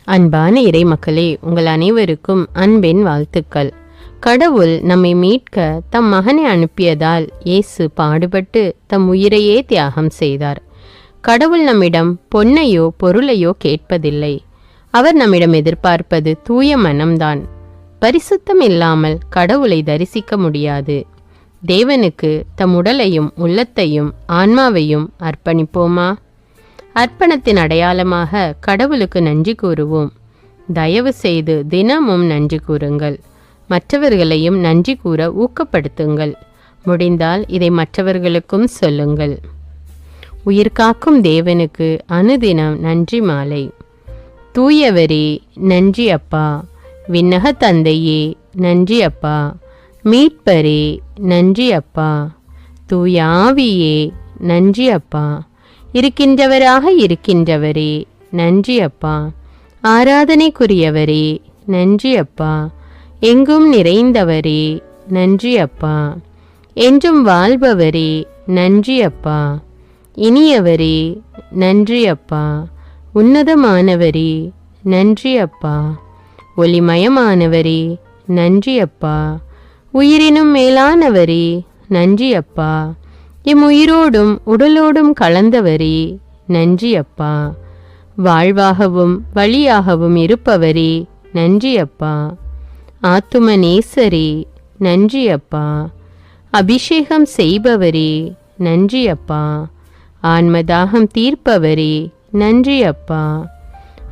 அன்பான இறைமக்களே, உங்கள் அனைவருக்கும் அன்பின் வாழ்த்துக்கள். கடவுள் நம்மை மீட்க தம் மகனை அனுப்பியதால் இயேசு பாடுபட்டு தம் உயிரையே தியாகம் செய்தார். கடவுள் நம்மிடம் பொன்னையோ பொருளையோ கேட்பதில்லை. அவர் நம்மிடம் எதிர்பார்ப்பது தூய மனம்தான். பரிசுத்தம் இல்லாமல் கடவுளை தரிசிக்க முடியாது. தேவனுக்கு தம் உடலையும் உள்ளத்தையும் ஆன்மாவையும் அர்ப்பணிப்போமா? அர்ப்பணத்தின் அடையாளமாக கடவுளுக்கு நன்றி கூறுவோம். தயவு செய்து தினமும் நன்றி கூறுங்கள். மற்றவர்களையும் நன்றி கூற ஊக்கப்படுத்துங்கள். முடிந்தால் இதை மற்றவர்களுக்கும் சொல்லுங்கள். உயிர்காக்கும் தேவனுக்கு அனுதினம் நன்றி மாலை. தூயவரே நன்றி அப்பா. விண்ணக தந்தையே நன்றி அப்பா. மீட்பரே நன்றி அப்பா. தூய ஆவியே நன்றி அப்பா. இருக்கின்றவராக இருக்கின்றவரே நன்றி அப்பா. ஆராதனைக்குரியவரே நன்றி அப்பா. எங்கும் நிறைந்தவரே நன்றி அப்பா. என்றும் வாழ்பவரே நன்றி அப்பா. இனியவரே நன்றி அப்பா. உன்னதமானவரே நன்றி அப்பா. ஒளிமயமானவரே நன்றி அப்பா. உயிரினும் மேலானவரே நன்றி அப்பா. எம் உயிரோடும் உடலோடும் கலந்தவரே நன்றி அப்பா. வாழ்வாகவும் வழியாகவும் இருப்பவரே நன்றி அப்பா. ஆத்தும நேசரே நன்றி அப்பா. அபிஷேகம் செய்பவரே நன்றி அப்பா. ஆன்மதாகம் தீர்ப்பவரே நன்றி அப்பா.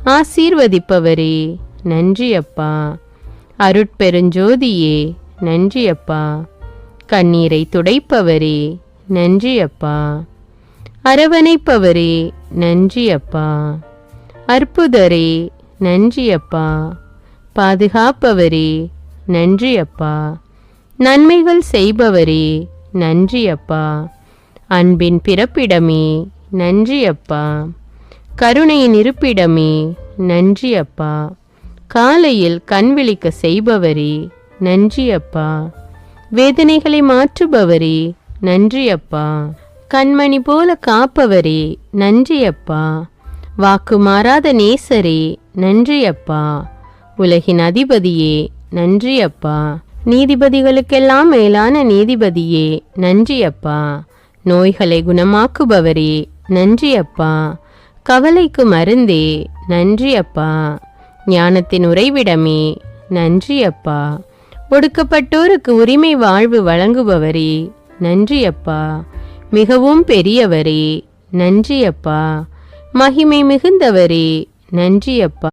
ஆசீர்வதிப்பவரே நன்றி அப்பா. அருட்பெருஞ்சோதியே நன்றி அப்பா. கண்ணீரை துடைப்பவரே நன்றி அப்பா. அரவணைப்பவரே நன்றி அப்பா. அற்புதரே நன்றி அப்பா. பாதுகாப்பவரே நன்றி அப்பா. நன்மைகள் செய்பவரே நன்றி அப்பா. அன்பின் பிறப்பிடமே நன்றி அப்பா. கருணையின் இருப்பிடமே நன்றி அப்பா. காலையில் கண் விழிக்க செய்பவரே நன்றி அப்பா. வேதனைகளை மாற்றுபவரே நன்றி அப்பா. கண்மணி போல காப்பவரே நன்றி அப்பா. வாக்கு மாறாத நேசரே நன்றி அப்பா. உலகின் அதிபதியே நன்றி அப்பா. நீதிபதிகளுக்கெல்லாம் மேலான நீதிபதியே நன்றி அப்பா. நோய்களை குணமாக்குபவரே நன்றி அப்பா. கவலைக்கு மருந்தே நன்றி அப்பா. ஞானத்தின் உறைவிடமே நன்றி அப்பா. ஒடுக்கப்பட்டோருக்கு உரிமை வாழ்வு வழங்குபவரே நன்றி அப்பா. மிகவும் பெரியவரே நன்றி அப்பா. மகிமை மிகுந்தவரே நன்றி அப்பா.